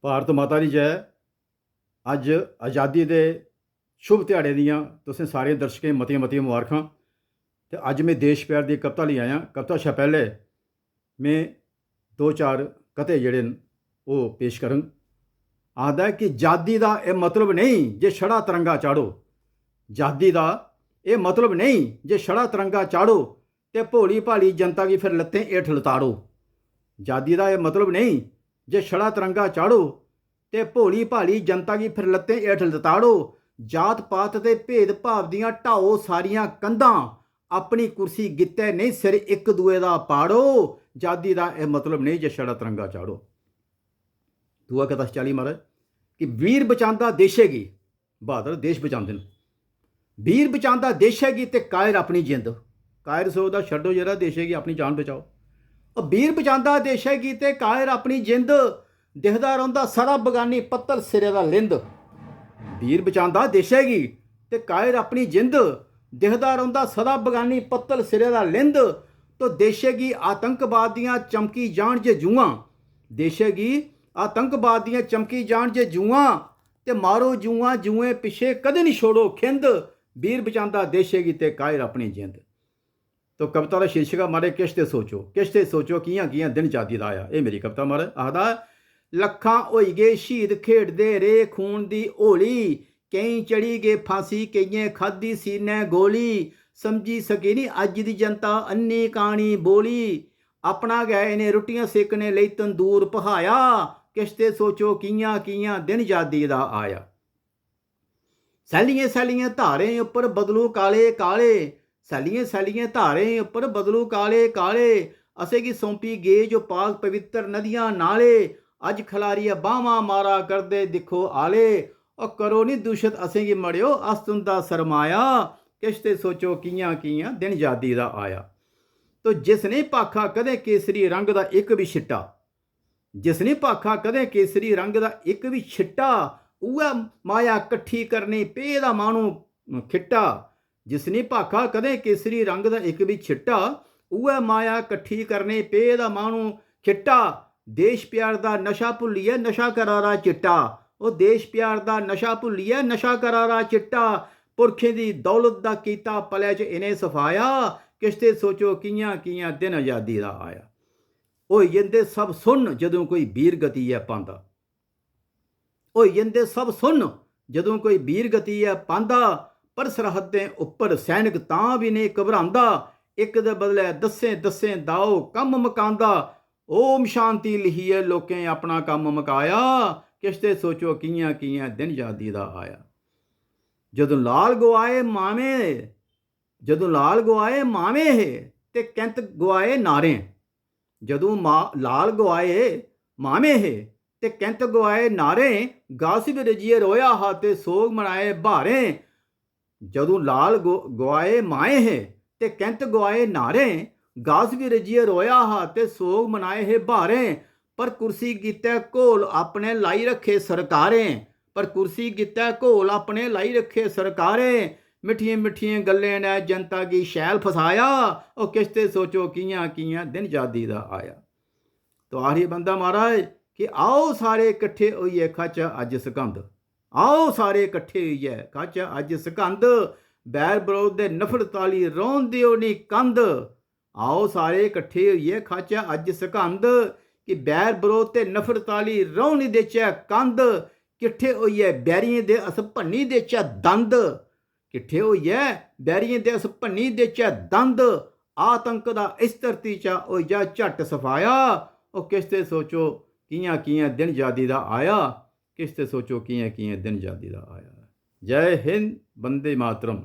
ਭਾਰਤ ਮਾਤਾ ਦੀ ਜੈ। ਅੱਜ ਆਜ਼ਾਦੀ ਦੇ ਸ਼ੁਭ ਦਿਹਾੜੇ ਦੀਆਂ ਤੁਸੀਂ ਸਾਰੇ ਦਰਸ਼ਕਾਂ ਨੂੰ ਮਤੀਆਂ ਮੁਬਾਰਕਾਂ। ਤੇ ਅੱਜ मैं देश प्यार की कविता ले आया। कविता शा पहले मैं दो चार कते जड़े वो पेश करन। आखदा कि जादी का यह मतलब नहीं जे छड़ा तिरंगा चाढ़ो, जादी का यह मतलब नहीं जे छड़ा तिरंगा चाढ़ो ते भोली भाली जनता की फिर लत्तें हेठ लताड़ो। जादी का यह मतलब नहीं जे छड़ा तिरंगा चाढ़ो ते भोली भाली जनता की फिर लत्तें हेठ लताड़ो। जात पात ते भेद भाव दियां ढाओ सारियां कंधां, अपनी कुर्सी गित्ते नहीं सिर एक दूए दा पाड़ो। जादी का यह मतलब नहीं जे छड़ा तिरंगा चाढ़ो। दूआ कथा 40 महाराज कि वीर बचांदा देशेगी, बहादुर देश बचांदे ने। वीर बचांदा देशेगी ते कायर अपनी जिंद। कायर सोचदा छड्डो जरा देशेगी अपनी जान बचाओ। और वीर बचांदा देशेगी ते कायर अपनी जिंद, दिखदा रौंदा सदा बगानी पत्तल सिरे दा लिंद। वीर बचांदा देशेगी ते कायर अपनी जिंद, दिखदा रौंदा सदा बगानी पत्तल सिरे दा लिंद। तो देशेगी आतंकवाद दियां चमकी जान जे जुआं, देशेगी आतंकवाद दियां चमकी जान जे जुआं, ते मारो जुआं जुएं पिछे कदे नहीं छोड़ो खिंद। वीर बचांदा देशेगी ते कायर अपनी जिंद। तो कविता का शीर्षक मारे किश ते सोचो कियां कियां दिन जादी दा आया। ये मेरी कविता मारे आखदा लखां होई गए शहीद खेडदे रे खून दी होली, कई चढ़ी गए फांसी कईएं खाधी सीने गोली। समझी सकी नहीं अज दी जनता अन्नी कहानी बोली, अपना गए ने रुट्टियां सेकने लई तंदूर पहाया। किश ते सोचो कियां कियां दिन जादी दा आया। सैलियां सैलियां धारें उपर बदलू काले काले, सैलियां सैलियां धारें उपर बदलू काले काले। असेगी सौंपी गे जो पाक पवित्र नदियां नाले, अज खलारिया बाहवां मारा करदे दिखो आले। और करो नहीं दूषित असेंगी मड़ियो अस्तुंदा सरमाया। किश ते सोचो कियां कियां दिन जादी दा आया। तो जिसने भाखा कदें केसरी रंग दा एक भी छिट्टा, जिसने भाखा कदें केसरी रंग दा एक भी छिट्टा, उह माया कट्ठी करनी पे दा मानू खिट्टा। जिसने भाखा कदें केसरी रंग दा एक भी छिट्टा, उह माया कट्ठी करनी पे दा मानू खिट्टा। देश प्यार दा नशा भुल्लिए नशा करारा चिट्टा, ਉਹ ਦੇਸ਼ ਪਿਆਰ ਦਾ ਨਸ਼ਾ ਭੁੱਲੀਏ ਨਸ਼ਾ ਕਰਾਰਾ ਚਿੱਟਾ। ਪੁਰਖੇ ਦੀ ਦੌਲਤ ਦਾ ਕੀਤਾ ਪਲੇ 'ਚ ਇਹਨੇ ਸਫਾਇਆ। ਕਿਸ਼ ਤੇ ਸੋਚੋ ਕੀਆਂ ਕੀਆਂ ਦਿਨ ਆਜ਼ਾਦੀ ਦਾ ਆਇਆ। ਓਏ ਜਿੰਦੇ ਸਭ ਸੁਣ ਜਦੋਂ ਕੋਈ ਵੀਰ ਗਤੀ ਹੈ ਪਾਂਦਾ, ਓਏ ਜਿੰਦੇ ਸਭ ਸੁਣ ਜਦੋਂ ਕੋਈ ਵੀਰ ਗਤੀ ਹੈ ਪਾਂਦਾ। ਪਰ ਸਰਹੱਦਾਂ ਉੱਪਰ ਸੈਨਿਕ ਤਾਂ ਵੀ ਨਹੀਂ ਘਬਰਾਉਂਦਾ, ਇੱਕ ਦੇ ਬਦਲੇ ਦੱਸੇ ਦਾਓ ਕੰਮ ਮਕਾਂਦਾ। ਓਮ ਸ਼ਾਂਤੀ ਲਿਖੀਏ ਲੋਕਾਂ ਆਪਣਾ ਕੰਮ ਮਕਾਇਆ। किश ते सोचो कियां कियां दिन जादी दा आया। जदों लाल गवाए मावे, जदों लाल गवाए मावे है ते कैंत गवाए नारे। जदों लाल गवाए मावे है ते कैंत गवाए नारे, गासिब रजिए रोया हा ते सोग मनाए भारे। जदों लाल गवाए माए है ते कैंत गवाए नारे, गासिब रजिए रोया हा ते सोग मनाए है भारे। पर कुर्सी गित्ते घोल अपने लाई रखे सरकारें, पर कुर्सी गित्ते घोल अपने लाई रखे सरकारें। मिठियां मिठियां गल्लें ने जनता की शैल फसाया। और किश ते सोचो कियां कियां दिन जादी दा आया। तो आखिरी बंदा महाराज कि आओ सारे इकट्ठे होइए खाचा अज सकंद, आओ सारे इकट्ठे होइए खाचा अज सकंद। बैर बरोध दे नफरत ताली रौन दिओ नी कंध, आओ सारे इकट्ठे होइए खाचा अज सकंद। कि बैर बरोध ते नफरत आली रौह नहीं देचै कंध, किट्ठे होइए बैरियें दे अस भन्नी देचै दंद। किट्ठे होइए बैरियें दे अस भन्नी देचै दंद। आतंक दा इस धरती चा होई जा झट सफाया। और किश ते सोचो कियां कियां दिन जादी दा आया। किश ते सोचो कियां कियां दिन जादी दा आया। जय हिंद, वंदे मातरम।